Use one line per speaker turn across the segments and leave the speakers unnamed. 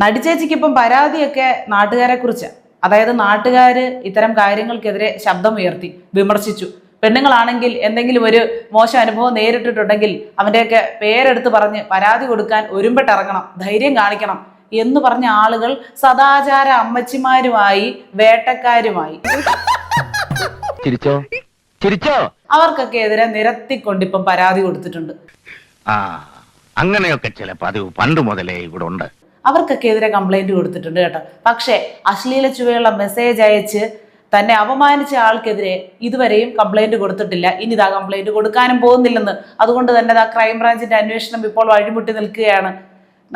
നടിച്ചേച്ചിക്ക് ഇപ്പം പരാതിയൊക്കെ നാട്ടുകാരെ കുറിച്ച്, അതായത് നാട്ടുകാര് ഇത്തരം കാര്യങ്ങൾക്കെതിരെ ശബ്ദമുയർത്തി വിമർശിച്ചു. പെണ്ണുങ്ങളാണെങ്കിൽ എന്തെങ്കിലും ഒരു മോശം അനുഭവം നേരിട്ടിട്ടുണ്ടെങ്കിൽ അവന്റെയൊക്കെ പേരെടുത്ത് പറഞ്ഞ് പരാതി കൊടുക്കാൻ ഒരുമ്പെട്ടിറങ്ങണം, ധൈര്യം കാണിക്കണം എന്ന് പറഞ്ഞ ആളുകൾ സദാചാര അമ്മച്ചിമാരുമായി വേട്ടക്കാരുമായി അവർക്കൊക്കെ എതിരെ നിരത്തിക്കൊണ്ടിപ്പം പരാതി കൊടുത്തിട്ടുണ്ട്.
അങ്ങനെയൊക്കെ ചില പതിവ് പണ്ട് മുതലേ ഇവിടെ ഉണ്ട്.
അവർക്കൊക്കെ എതിരെ കംപ്ലൈന്റ് കൊടുത്തിട്ടുണ്ട് കേട്ടോ. പക്ഷേ അശ്ലീല ചുവയുള്ള മെസ്സേജ് അയച്ച് തന്നെ അപമാനിച്ച ആൾക്കെതിരെ ഇതുവരെയും കംപ്ലൈന്റ് കൊടുത്തിട്ടില്ല. ഇനി ഇതാ കംപ്ലൈന്റ് കൊടുക്കാനും പോകുന്നില്ലെന്ന്. അതുകൊണ്ട് തന്നെ ക്രൈംബ്രാഞ്ചിന്റെ അന്വേഷണം ഇപ്പോൾ വഴിമുട്ടി നിൽക്കുകയാണ്.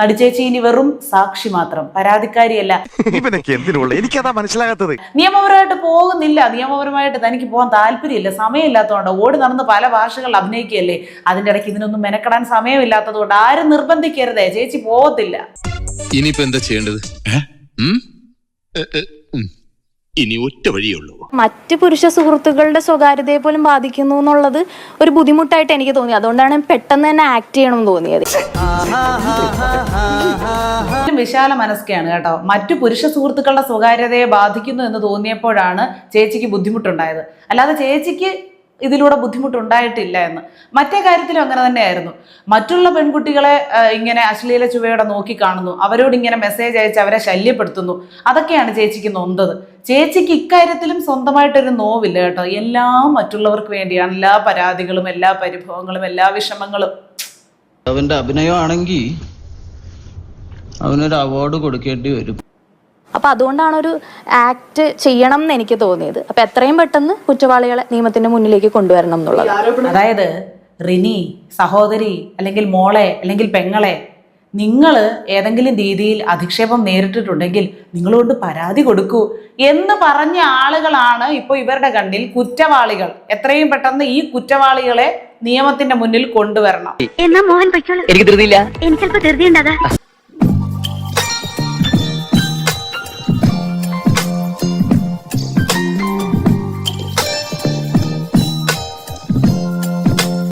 നടിച്ചേച്ചി ഇനി വെറും സാക്ഷി മാത്രം, പരാതിക്കാരിയല്ല.
എനിക്കതാ മനസ്സിലാകാത്തത്.
നിയമപരമായിട്ട് പോകുന്നില്ല, നിയമപരമായിട്ട് തനിക്ക് പോകാൻ താല്പര്യമില്ല, സമയമില്ലാത്തതുകൊണ്ട് ഓടി നടന്ന് പല ഭാഷകൾ അഭിനയിക്കുകയല്ലേ. അതിന്റെ ഇടയ്ക്ക് ഇതിനൊന്നും മെനക്കെടാൻ സമയമില്ലാത്തത് കൊണ്ട് ആരും നിർബന്ധിക്കരുതേ, ചേച്ചി പോകത്തില്ല.
ഇനിയിപ്പോ എന്താ ചെയ്യേണ്ടത്? ഇനി ഒറ്റ വഴിയുള്ളൂ.
മറ്റ് പുരുഷ സുഹൃത്തുക്കളുടെ സ്വകാര്യതയെ പോലും ബാധിക്കുന്നു എന്നുള്ളത് ഒരു ബുദ്ധിമുട്ടായിട്ട് എനിക്ക് തോന്നി. അതുകൊണ്ടാണ് പെട്ടെന്ന് തന്നെ ആക്ട് ചെയ്യണമെന്ന് തോന്നിയത്.
വിശാല മനസ്കയാണ് കേട്ടോ. മറ്റു പുരുഷ സുഹൃത്തുക്കളുടെ സ്വകാര്യതയെ ബാധിക്കുന്നു എന്ന് തോന്നിയപ്പോഴാണ് ചേച്ചിക്ക് ബുദ്ധിമുട്ടുണ്ടായത്. അല്ലാതെ ചേച്ചിക്ക് ഇതിലൂടെ ബുദ്ധിമുട്ടുണ്ടായിട്ടില്ല എന്ന്. മറ്റേ കാര്യത്തിലും അങ്ങനെ തന്നെയായിരുന്നു. മറ്റുള്ള പെൺകുട്ടികളെ ഇങ്ങനെ അശ്ലീല ചുവയോടെ നോക്കി കാണുന്നു, അവരോട് ഇങ്ങനെ മെസ്സേജ് അയച്ച് അവരെ ശല്യപ്പെടുത്തുന്നു. അതൊക്കെയാണ് ചേച്ചിക്ക് നൊന്തത്. ചേച്ചിക്ക് ഇക്കാര്യത്തിലും സ്വന്തമായിട്ടൊരു നോവില്ല കേട്ടോ. എല്ലാം മറ്റുള്ളവർക്ക് വേണ്ടിയാണ്, എല്ലാ പരാതികളും, എല്ലാ പരിഭവങ്ങളും, എല്ലാ വിഷമങ്ങളും.
അവന്റെ അഭിനയമാണെങ്കിൽ അവനൊരു അവാർഡ് കൊടുക്കേണ്ടി വരും.
അപ്പൊ അതുകൊണ്ടാണ് ഒരു ആക്ട് ചെയ്യണം എന്ന് എനിക്ക് തോന്നിയത്. അപ്പൊ എത്രയും പെട്ടെന്ന് കുറ്റവാളികളെ നിയമത്തിന്റെ മുന്നിലേക്ക് കൊണ്ടുവരണം എന്നുള്ളത്.
അതായത് റിനി, സഹോദരി, അല്ലെങ്കിൽ മോളെ, അല്ലെങ്കിൽ പെങ്ങളെ, നിങ്ങൾ ഏതെങ്കിലും രീതിയിൽ അധിക്ഷേപം നേരിട്ടിട്ടുണ്ടെങ്കിൽ നിങ്ങളോട് പരാതി കൊടുക്കൂ എന്ന് പറഞ്ഞ ആളുകളാണ് ഇപ്പോൾ ഇവരുടെ കണ്ണിൽ കുറ്റവാളികൾ. എത്രയും പെട്ടെന്ന് ഈ കുറ്റവാളികളെ നിയമത്തിന്റെ മുന്നിൽ കൊണ്ടുവരണം.
എന്നാ മോഹൻ പൊയ്ക്കോളൂ. എനിക്ക് ധൃതിയില്ല. എനിക്ക് ധൃതി ഉണ്ടാകാം.